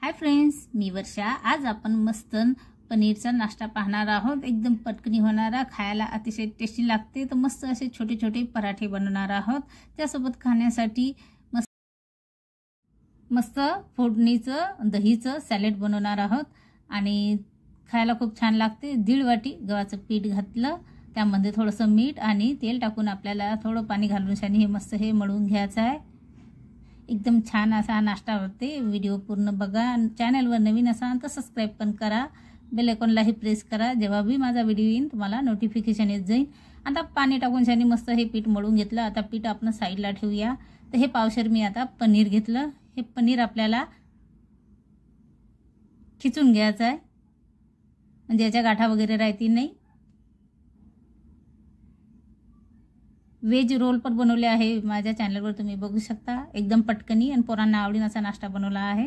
Hi friends, मी वर्षा। आज आपण मस्त पनीरचा नाश्ता पाहणार आहोत। एकदम पटकनी होणारा, खायला अतिशय टेस्टी लागते। तर मस्त असे छोटे छोटे पराठे बनवणार आहोत। त्यासोबत खाण्यासाठी मस्त फोडणीचं दहीचं सॅलेड बनवणार आहोत आणि खायला खूप छान लागते। 1.5 वाटी गव्हाचं पीठ घातलं, त्यामध्ये थोडंसं मीठ आणि तेल टाकून आपल्याला थोडं पाणी घालून शानी हे मस्त हे मळून घ्यायचं आहे। एकदम छान असा नाश्ता होते। व्हिडिओ पूर्ण बघा। चॅनलवर नवीन असाल तर सबस्क्राइब पण करा, बेल आयकॉनलाही प्रेस करा। जेव्हा भी माझा व्हिडिओ येईल तुम्हाला नोटिफिकेशन येत जाईल। आता पाणी टाकून शानी मस्त हे पीठ मळून घेतलं। आता पीठ आपण साईडला ठेवूया। तर हे पावशेर मी आता पनीर घेतलं। हे पनीर आपल्याला खिचून घ्यायचं आहे, म्हणजे याच्या गाठा वगैरे राहतील नाही। वेज रोल पण बनवले आहे माझ्या चॅनलवर, तुम्ही बघू शकता। एकदम पटकनी आणि पोरांना आवडीन असा नाश्ता बनवला आहे।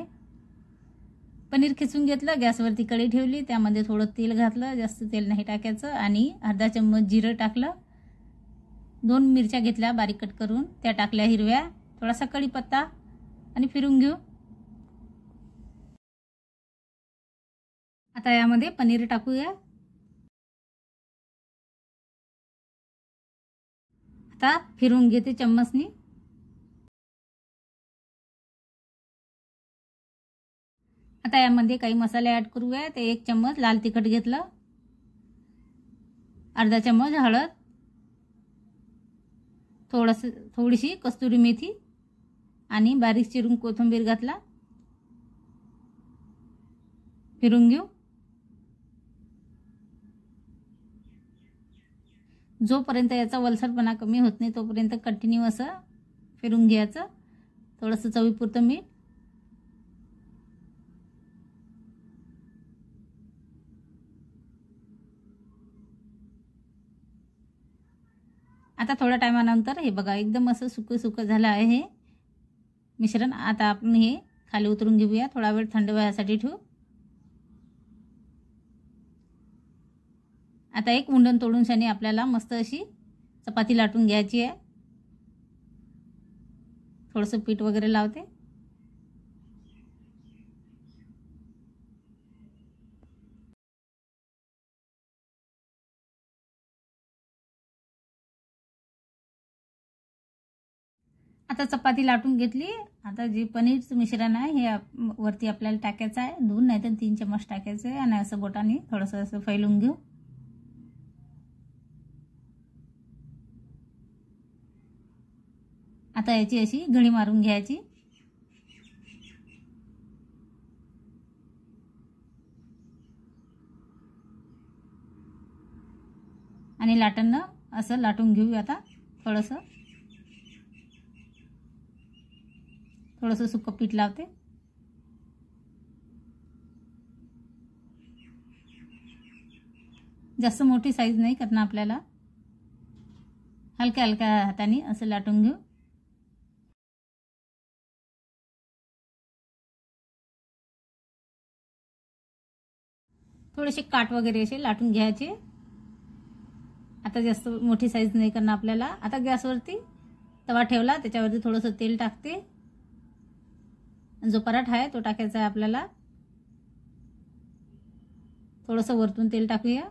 पनीर खिचून घेतलं, गॅसवरती कढई ठेवली, त्यामध्ये थोडं तेल घातलं, जास्त तेल नाही टाकायचं, आणि अर्धा चम्मच जिरं टाकलं। 2 मिरच्या घेतल्या बारीक कट करून, त्या टाकल्या हिरव्या, थोडासा कढीपत्ता आणि फिरून घेऊ। आता यामध्ये पनीर टाकूया। आता फिरून घेते चम्मचनी। आता यामध्ये काही मसाले ऐड करूया। ते 1 चम्मच लाल तिखट घेतलं, अर्धा चम्मच हळद, थोडीशी कस्तुरी मेथी आणि बारीक चिरून कोथिंबीर घातला। फिरून घेऊ। जोपर्यंत याचा वलसरपणा कमी होत नाही तोपर्यंत कंटिन्यू असं फिरून घ्यायचं। थोडंसं चवीपुरतं मीठ, आता थोड्या टायमानंतर हे बघा एकदम असं सुकं सुकं झालं आहे हे मिश्रण। आता आपण हे खाली उतरून घेऊया, थोडा वेळ थंड व्हायसाठी ठेवू। आता एक मुंडन तोडून शानी आपल्याला मस्त अशी चपाती लाटून घ्यायची आहे। थोडंसं पीठ वगैरे लावते। आता चपाती लाटून घेतली। आता जे पनीरचं मिश्रण आहे हे वरती आपल्याला टाकायचं आहे। 2 नाही तर 3 चम्मच टाकायचे आहे आणि असं बोटाने थोडंसं असं फैलून घेऊ। आता याची अशी घडी मारून घ्यायची। आणि लाटणं असं लाटून घेऊ। आता थोडंसं सुकं पीठ लावते। जास्त मोठी साईज नाही करणार आपल्याला, हलक्या हलक्या हाताने असं लाटून घेऊ। थोडेसे काट वगैरे असे लाटून घ्यायचे। आता जास्त मोठी साईज नाही करणार आपल्याला। आता गॅसवरती तवा ठेवला, त्याच्यावरती थोडंसं तेल टाकते। जो पराठा आहे तो टाकायचा आहे आपल्याला। थोडंसं वरतून तेल टाकूया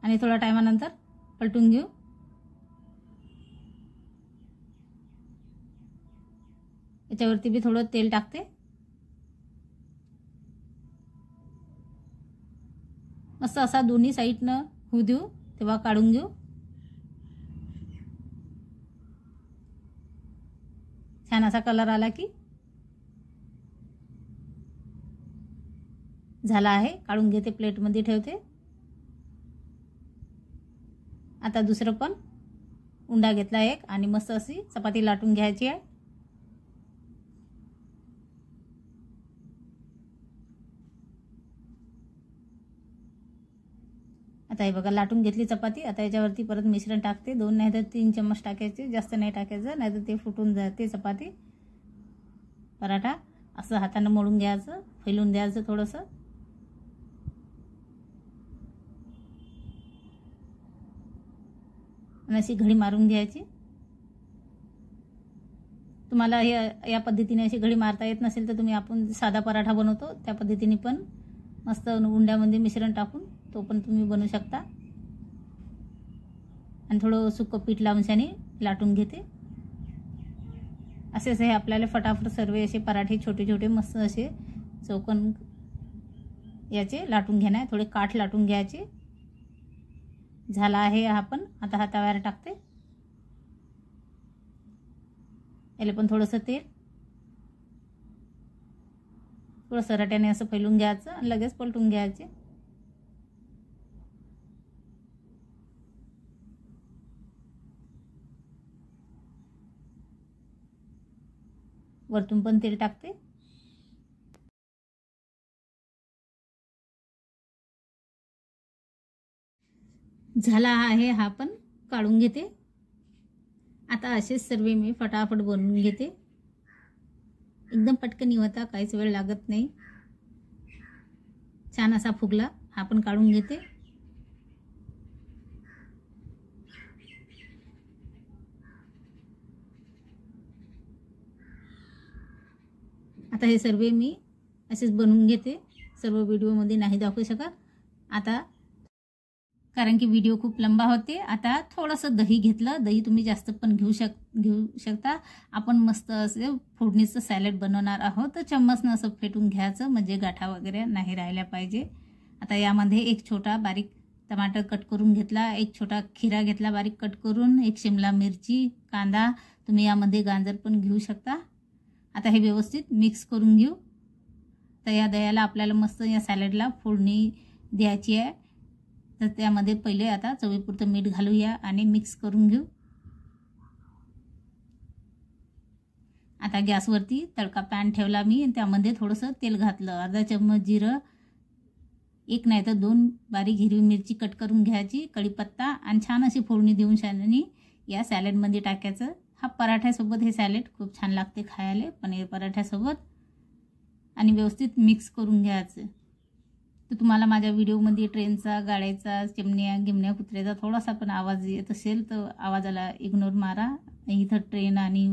आणि थोड्या टायमानंतर पलटून घेऊ। याच्यावरती भी थोडं तेल टाकते। मस्त असा दोन्ही साईडनं होऊ देऊ, तेव्हा काढून घेऊ। छान असा कलर आला की झाला आहे। काढून घेते, प्लेटमध्ये ठेवते। आता दुसरं पण उंडा घेतला एक आणि मस्त अशी चपाती लाटून घ्यायची आहे। आता हे बघा लाटून घेतली चपाती। आता याच्यावरती परत मिश्रण टाकते। 2 नाही तर 3 चम्मच टाकायचे, जास्त नाही टाकायचं, नाही तर ते फुटून जाते चपाती। पराठा असं हाताने मळून घ्यायचं, फैलून द्यायचं थोडंसं। आणि अशी घडी मारून घ्यायची। तुम्हाला या पद्धतीने अशी घडी मारता येत नसेल तर तुम्ही आपण साधा पराठा बनवतो त्या पद्धतीने पण मस्त उंड्यामध्ये मिश्रण टाकून तो पण तुम्ही बनवू शकता. आणि थोडं सुकं पीठ लावूनशाने लाटून घेते. असेच हे आपल्याला फटाफट सर्व असे पराठे छोटे छोटे मस्त असे चौकोन याचे लाटून घेणार. थोडे काठ लाटून घ्यायचे. झाला आहे आपण आता हा तव्यावर टाकते. याला पण थोडंसं तेल थोडं सराट्याने असं फैलून घ्यायचं आणि लगेच पलटून घ्यायचे. वरतून पण तेल टाकते. झाला आहे हा पण काढून घेते. आता असेच सर्व मी फटाफट बनवून घेते. एकदम पटकन होता, काहीच वेळ लागत नाही. छान असा फुगला हा पण काढून घेते. आता हे सर्व मी असेच बनवून घेते. सर्व व्हिडिओमध्ये नाही दाखवू शकत आता कारण की व्हिडिओ खूप लंबा होते. आता थोडंसं दही घेतलं. दही तुम्ही जास्त पण घेऊ शकता. आपण मस्त असे फोडणीचं सॅलड बनवणार आहोत तर चम्मचनं असं फेटून घ्यायचं म्हणजे गाठा वगैरे नाही राहिल्या पाहिजे. आता यामध्ये एक छोटा बारीक टमाटर कट करून घेतला. एक छोटा खिरा घेतला बारीक कट करून. एक शिमला मिरची, कांदा, तुम्ही यामध्ये गाजर पण घेऊ शकता. आता हे व्यवस्थित मिक्स करून घेऊ. तर या दह्याला आपल्याला मस्त या सॅलडला फोडणी द्यायची आहे. तर त्यामध्ये पहिले आता चवीपुरतं मीठ घालूया आणि मिक्स करून घेऊ. आता गॅसवरती तडका पॅन ठेवला मी आणि त्यामध्ये थोडंसं तेल घातलं. अर्धा चम्मच जिरं, एक नाही तर 2 बारीक हिरवी मिरची कट करून घ्यायची, कढीपत्ता आणि छान अशी फोडणी देऊन शाननी या सॅलडमध्ये टाकायचं. हा पराठ्यासोबत हे सॅलड खूप छान लागते खायला, पनीर पराठ्यासोबत. आणि व्यवस्थित मिक्स करून घ्यायचं. तर तुम्हाला माझ्या व्हिडिओमध्ये ट्रेनचा, गाड्याचा, चिमण्या गिमण्या कुत्र्याचा थोडासा पण आवाज येत असेल तर आवाजाला इग्नोर मारा. इथं ट्रेन आणि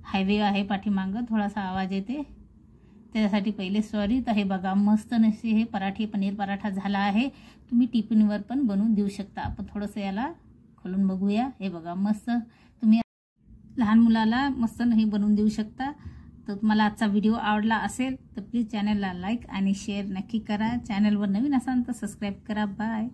हायवे आहे पाठीमागं, थोडासा आवाज येते त्यासाठी पहिले सॉरी. तर हे बघा मस्त नसे हे पराठे पनीर पराठा झाला आहे. तुम्ही टिफिनवर पण बनवून देऊ शकता. आपण थोडंसं याला खोलून बघूया. हे बघा मस्त तुम्ही लहान मुलाला मस्त नाही बनवून देऊ शकता. तर तुम्हाला आजचा व्हिडिओ आवडला असेल तर प्लीज चॅनलला लाईक आणि शेअर नक्की करा. चॅनलवर नवीन असाल तर सबस्क्राईब करा. बाय.